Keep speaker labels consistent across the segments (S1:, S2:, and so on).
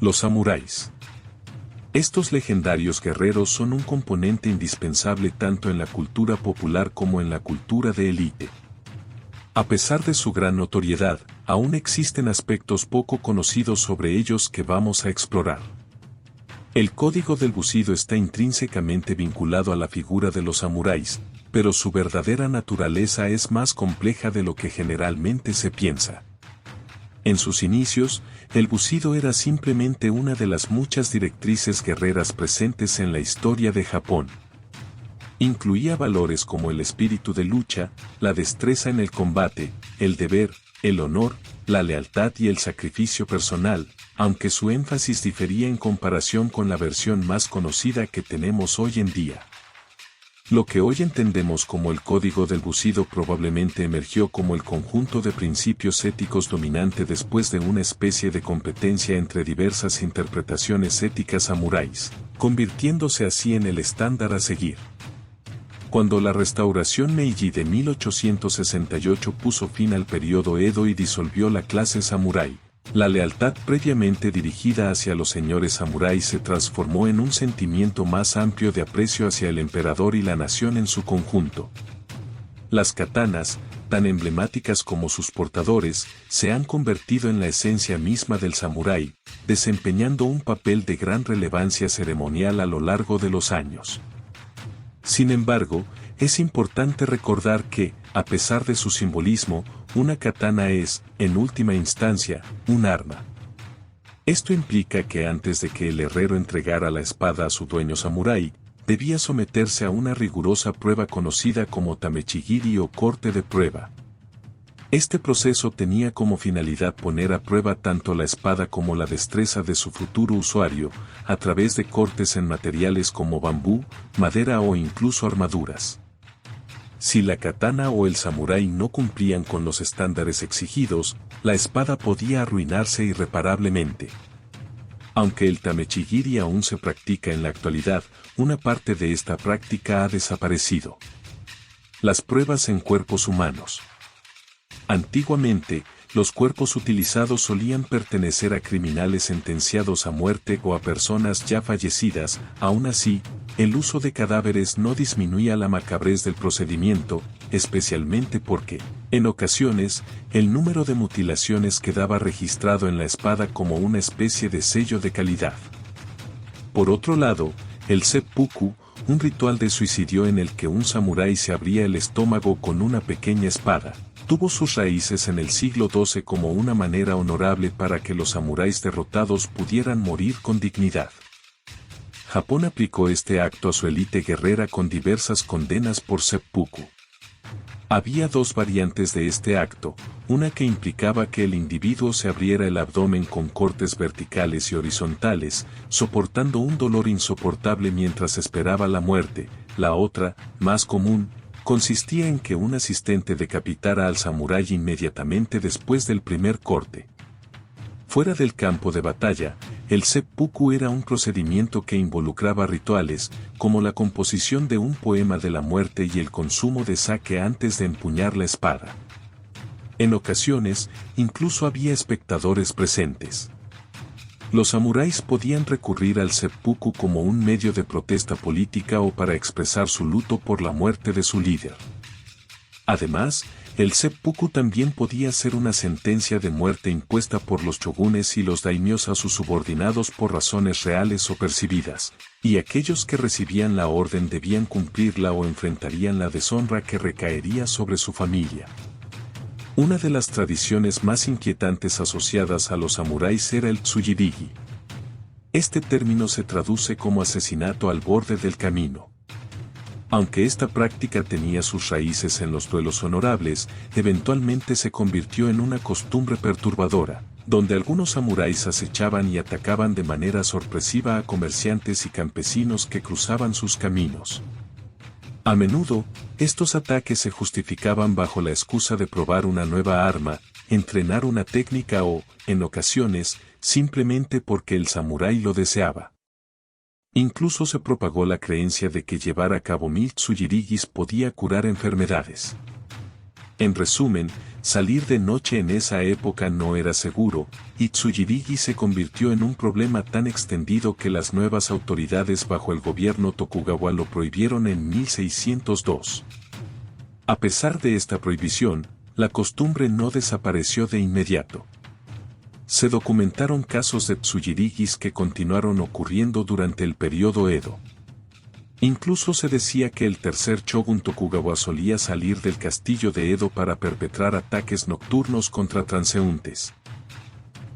S1: Los samuráis. Estos legendarios guerreros son un componente indispensable tanto en la cultura popular como en la cultura de élite. A pesar de su gran notoriedad, aún existen aspectos poco conocidos sobre ellos que vamos a explorar. El código del Bushido está intrínsecamente vinculado a la figura de los samuráis, pero su verdadera naturaleza es más compleja de lo que generalmente se piensa. En sus inicios, el Bushido era simplemente una de las muchas directrices guerreras presentes en la historia de Japón. Incluía valores como el espíritu de lucha, la destreza en el combate, el deber, el honor, la lealtad y el sacrificio personal, aunque su énfasis difería en comparación con la versión más conocida que tenemos hoy en día. Lo que hoy entendemos como el código del Bushido probablemente emergió como el conjunto de principios éticos dominante después de una especie de competencia entre diversas interpretaciones éticas samuráis, convirtiéndose así en el estándar a seguir. Cuando la restauración Meiji de 1868 puso fin al periodo Edo y disolvió la clase samurái, la lealtad previamente dirigida hacia los señores samuráis se transformó en un sentimiento más amplio de aprecio hacia el emperador y la nación en su conjunto. Las katanas, tan emblemáticas como sus portadores, se han convertido en la esencia misma del samurái, desempeñando un papel de gran relevancia ceremonial a lo largo de los años. Sin embargo, es importante recordar que, a pesar de su simbolismo, una katana es, en última instancia, un arma. Esto implica que antes de que el herrero entregara la espada a su dueño samurái, debía someterse a una rigurosa prueba conocida como tamechigiri o corte de prueba. Este proceso tenía como finalidad poner a prueba tanto la espada como la destreza de su futuro usuario, a través de cortes en materiales como bambú, madera o incluso armaduras. Si la katana o el samurái no cumplían con los estándares exigidos, la espada podía arruinarse irreparablemente. Aunque el tamechigiri aún se practica en la actualidad, una parte de esta práctica ha desaparecido. Las pruebas en cuerpos humanos. Antiguamente, los cuerpos utilizados solían pertenecer a criminales sentenciados a muerte o a personas ya fallecidas. Aún así, el uso de cadáveres no disminuía la macabrez del procedimiento, especialmente porque, en ocasiones, el número de mutilaciones quedaba registrado en la espada como una especie de sello de calidad. Por otro lado, el seppuku, un ritual de suicidio en el que un samurái se abría el estómago con una pequeña espada, tuvo sus raíces en el siglo XII como una manera honorable para que los samuráis derrotados pudieran morir con dignidad. Japón aplicó este acto a su élite guerrera con diversas condenas por seppuku. Había dos variantes de este acto, una que implicaba que el individuo se abriera el abdomen con cortes verticales y horizontales, soportando un dolor insoportable mientras esperaba la muerte. La otra, más común, consistía en que un asistente decapitara al samurái inmediatamente después del primer corte. Fuera del campo de batalla, el seppuku era un procedimiento que involucraba rituales, como la composición de un poema de la muerte y el consumo de sake antes de empuñar la espada. En ocasiones, incluso había espectadores presentes. Los samuráis podían recurrir al seppuku como un medio de protesta política o para expresar su luto por la muerte de su líder. Además, el seppuku también podía ser una sentencia de muerte impuesta por los shogunes y los daimyos a sus subordinados por razones reales o percibidas, y aquellos que recibían la orden debían cumplirla o enfrentarían la deshonra que recaería sobre su familia. Una de las tradiciones más inquietantes asociadas a los samuráis era el tsujirigi. Este término se traduce como asesinato al borde del camino. Aunque esta práctica tenía sus raíces en los duelos honorables, eventualmente se convirtió en una costumbre perturbadora, donde algunos samuráis acechaban y atacaban de manera sorpresiva a comerciantes y campesinos que cruzaban sus caminos. A menudo, estos ataques se justificaban bajo la excusa de probar una nueva arma, entrenar una técnica o, en ocasiones, simplemente porque el samurái lo deseaba. Incluso se propagó la creencia de que llevar a cabo 1000 tsujirigis podía curar enfermedades. En resumen, Salir de noche en esa época no era seguro, y Tsurigiri se convirtió en un problema tan extendido que las nuevas autoridades bajo el gobierno Tokugawa lo prohibieron en 1602. A pesar de esta prohibición, la costumbre no desapareció de inmediato. Se documentaron casos de Tsurigis que continuaron ocurriendo durante el periodo Edo. Incluso se decía que el tercer shogun Tokugawa solía salir del castillo de Edo para perpetrar ataques nocturnos contra transeúntes.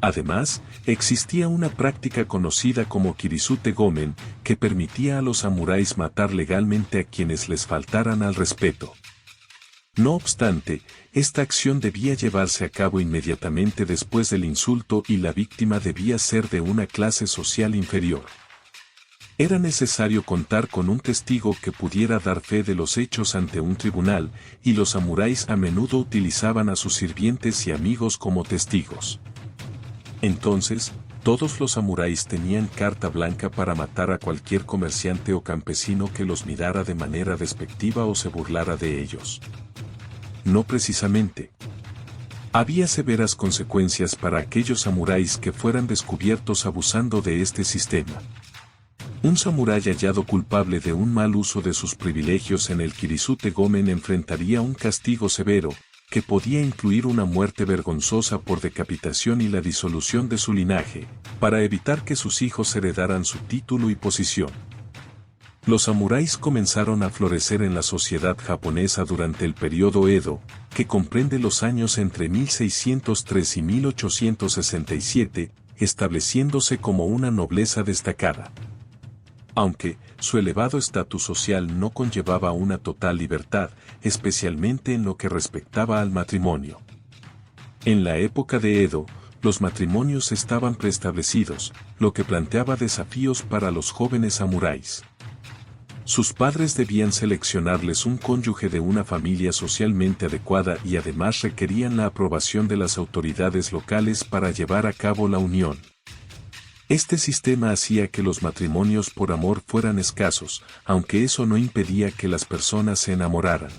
S1: Además, existía una práctica conocida como Kirisute Gomen, que permitía a los samuráis matar legalmente a quienes les faltaran al respeto. No obstante, esta acción debía llevarse a cabo inmediatamente después del insulto y la víctima debía ser de una clase social inferior. Era necesario contar con un testigo que pudiera dar fe de los hechos ante un tribunal, y los samuráis a menudo utilizaban a sus sirvientes y amigos como testigos. Entonces, todos los samuráis tenían carta blanca para matar a cualquier comerciante o campesino que los mirara de manera despectiva o se burlara de ellos. No precisamente. Había severas consecuencias para aquellos samuráis que fueran descubiertos abusando de este sistema. Un samurái hallado culpable de un mal uso de sus privilegios en el Kirisute Gomen enfrentaría un castigo severo, que podía incluir una muerte vergonzosa por decapitación y la disolución de su linaje, para evitar que sus hijos heredaran su título y posición. Los samuráis comenzaron a florecer en la sociedad japonesa durante el periodo Edo, que comprende los años entre 1603 y 1867, estableciéndose como una nobleza destacada. Aunque, su elevado estatus social no conllevaba una total libertad, especialmente en lo que respectaba al matrimonio. En la época de Edo, los matrimonios estaban preestablecidos, lo que planteaba desafíos para los jóvenes samuráis. Sus padres debían seleccionarles un cónyuge de una familia socialmente adecuada y además requerían la aprobación de las autoridades locales para llevar a cabo la unión. Este sistema hacía que los matrimonios por amor fueran escasos, aunque eso no impedía que las personas se enamoraran.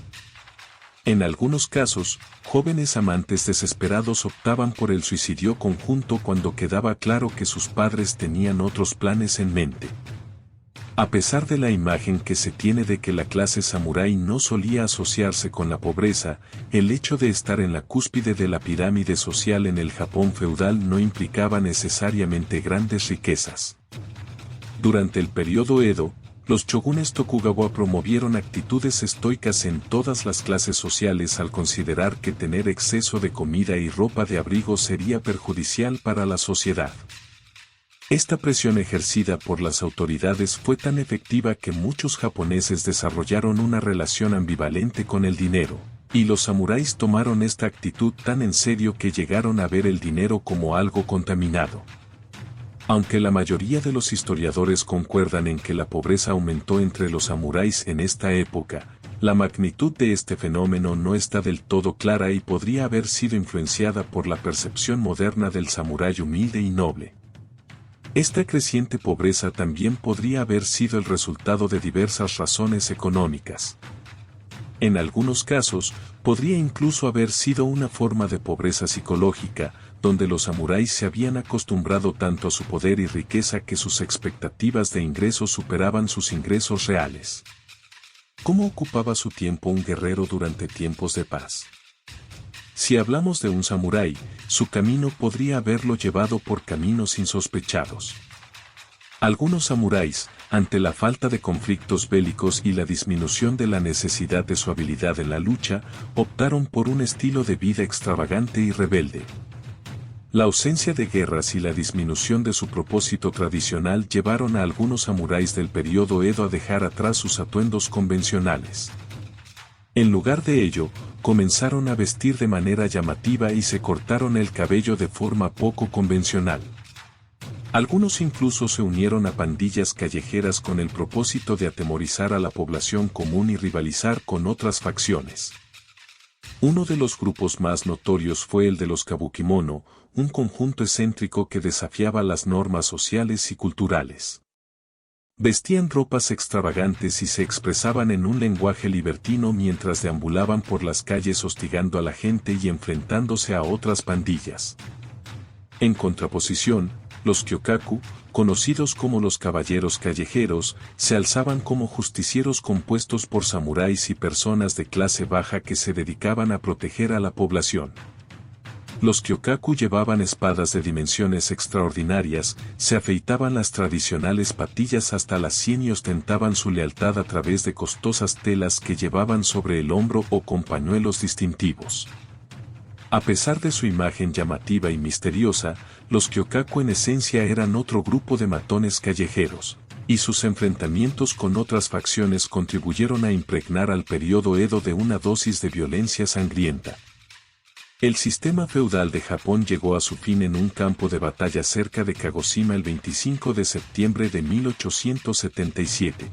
S1: En algunos casos, jóvenes amantes desesperados optaban por el suicidio conjunto cuando quedaba claro que sus padres tenían otros planes en mente. A pesar de la imagen que se tiene de que la clase samurái no solía asociarse con la pobreza, el hecho de estar en la cúspide de la pirámide social en el Japón feudal no implicaba necesariamente grandes riquezas. Durante el periodo Edo, los shogunes Tokugawa promovieron actitudes estoicas en todas las clases sociales al considerar que tener exceso de comida y ropa de abrigo sería perjudicial para la sociedad. Esta presión ejercida por las autoridades fue tan efectiva que muchos japoneses desarrollaron una relación ambivalente con el dinero, y los samuráis tomaron esta actitud tan en serio que llegaron a ver el dinero como algo contaminado. Aunque la mayoría de los historiadores concuerdan en que la pobreza aumentó entre los samuráis en esta época, la magnitud de este fenómeno no está del todo clara y podría haber sido influenciada por la percepción moderna del samurái humilde y noble. Esta creciente pobreza también podría haber sido el resultado de diversas razones económicas. En algunos casos, podría incluso haber sido una forma de pobreza psicológica, donde los samuráis se habían acostumbrado tanto a su poder y riqueza que sus expectativas de ingresos superaban sus ingresos reales. ¿Cómo ocupaba su tiempo un guerrero durante tiempos de paz? Si hablamos de un samurái, su camino podría haberlo llevado por caminos insospechados. Algunos samuráis, ante la falta de conflictos bélicos y la disminución de la necesidad de su habilidad en la lucha, optaron por un estilo de vida extravagante y rebelde. La ausencia de guerras y la disminución de su propósito tradicional llevaron a algunos samuráis del periodo Edo a dejar atrás sus atuendos convencionales. En lugar de ello, comenzaron a vestir de manera llamativa y se cortaron el cabello de forma poco convencional. Algunos incluso se unieron a pandillas callejeras con el propósito de atemorizar a la población común y rivalizar con otras facciones. Uno de los grupos más notorios fue el de los Kabukimono, un conjunto excéntrico que desafiaba las normas sociales y culturales. Vestían ropas extravagantes y se expresaban en un lenguaje libertino mientras deambulaban por las calles hostigando a la gente y enfrentándose a otras pandillas. En contraposición, los Kyokaku, conocidos como los caballeros callejeros, se alzaban como justicieros compuestos por samuráis y personas de clase baja que se dedicaban a proteger a la población. Los Kyokaku llevaban espadas de dimensiones extraordinarias, se afeitaban las tradicionales patillas hasta las sien y ostentaban su lealtad a través de costosas telas que llevaban sobre el hombro o con pañuelos distintivos. A pesar de su imagen llamativa y misteriosa, los Kyokaku en esencia eran otro grupo de matones callejeros, y sus enfrentamientos con otras facciones contribuyeron a impregnar al periodo Edo de una dosis de violencia sangrienta. El sistema feudal de Japón llegó a su fin en un campo de batalla cerca de Kagoshima el 25 de septiembre de 1877.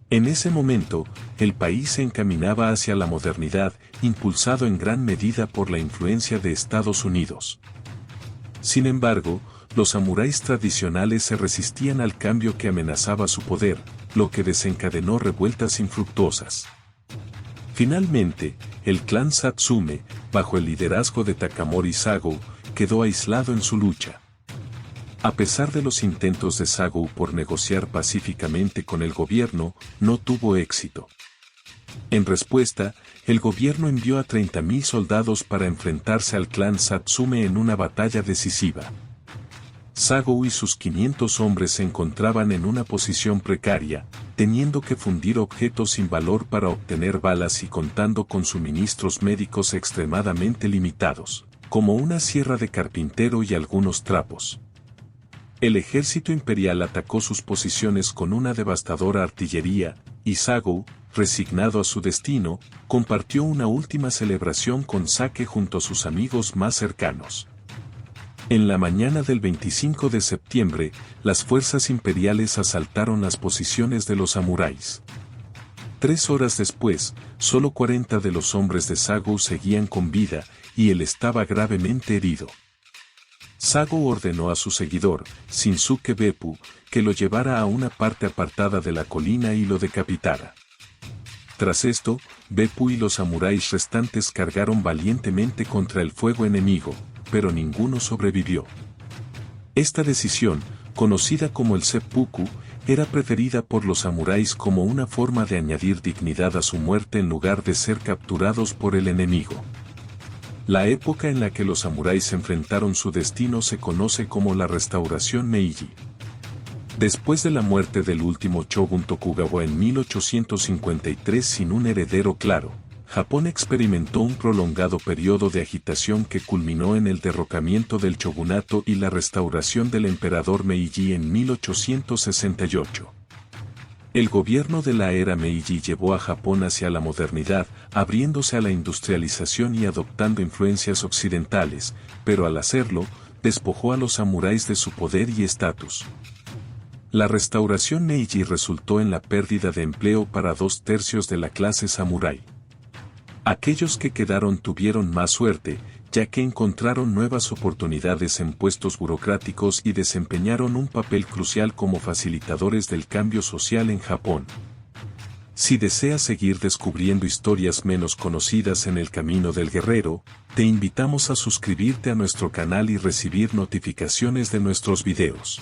S1: En ese momento, el país se encaminaba hacia la modernidad, impulsado en gran medida por la influencia de Estados Unidos. Sin embargo, los samuráis tradicionales se resistían al cambio que amenazaba su poder, lo que desencadenó revueltas infructuosas. Finalmente, el clan Satsume, bajo el liderazgo de Takamori Sago, quedó aislado en su lucha. A pesar de los intentos de Sago por negociar pacíficamente con el gobierno, no tuvo éxito. En respuesta, el gobierno envió a 30.000 soldados para enfrentarse al clan Satsume en una batalla decisiva. Sago y sus 500 hombres se encontraban en una posición precaria, teniendo que fundir objetos sin valor para obtener balas y contando con suministros médicos extremadamente limitados, como una sierra de carpintero y algunos trapos. El ejército imperial atacó sus posiciones con una devastadora artillería, y Sago, resignado a su destino, compartió una última celebración con sake junto a sus amigos más cercanos. En la mañana del 25 de septiembre, las fuerzas imperiales asaltaron las posiciones de los samuráis. 3 horas después, solo 40 de los hombres de Sago seguían con vida, y él estaba gravemente herido. Sago ordenó a su seguidor, Shinsuke Beppu, que lo llevara a una parte apartada de la colina y lo decapitara. Tras esto, Beppu y los samuráis restantes cargaron valientemente contra el fuego enemigo, pero ninguno sobrevivió. Esta decisión, conocida como el seppuku, era preferida por los samuráis como una forma de añadir dignidad a su muerte en lugar de ser capturados por el enemigo. La época en la que los samuráis enfrentaron su destino se conoce como la Restauración Meiji. Después de la muerte del último shogun Tokugawa en 1853 sin un heredero claro, Japón experimentó un prolongado periodo de agitación que culminó en el derrocamiento del shogunato y la restauración del emperador Meiji en 1868. El gobierno de la era Meiji llevó a Japón hacia la modernidad, abriéndose a la industrialización y adoptando influencias occidentales, pero al hacerlo, despojó a los samuráis de su poder y estatus. La restauración Meiji resultó en la pérdida de empleo para 2/3 de la clase samurái. Aquellos que quedaron tuvieron más suerte, ya que encontraron nuevas oportunidades en puestos burocráticos y desempeñaron un papel crucial como facilitadores del cambio social en Japón. Si deseas seguir descubriendo historias menos conocidas en el camino del guerrero, te invitamos a suscribirte a nuestro canal y recibir notificaciones de nuestros videos.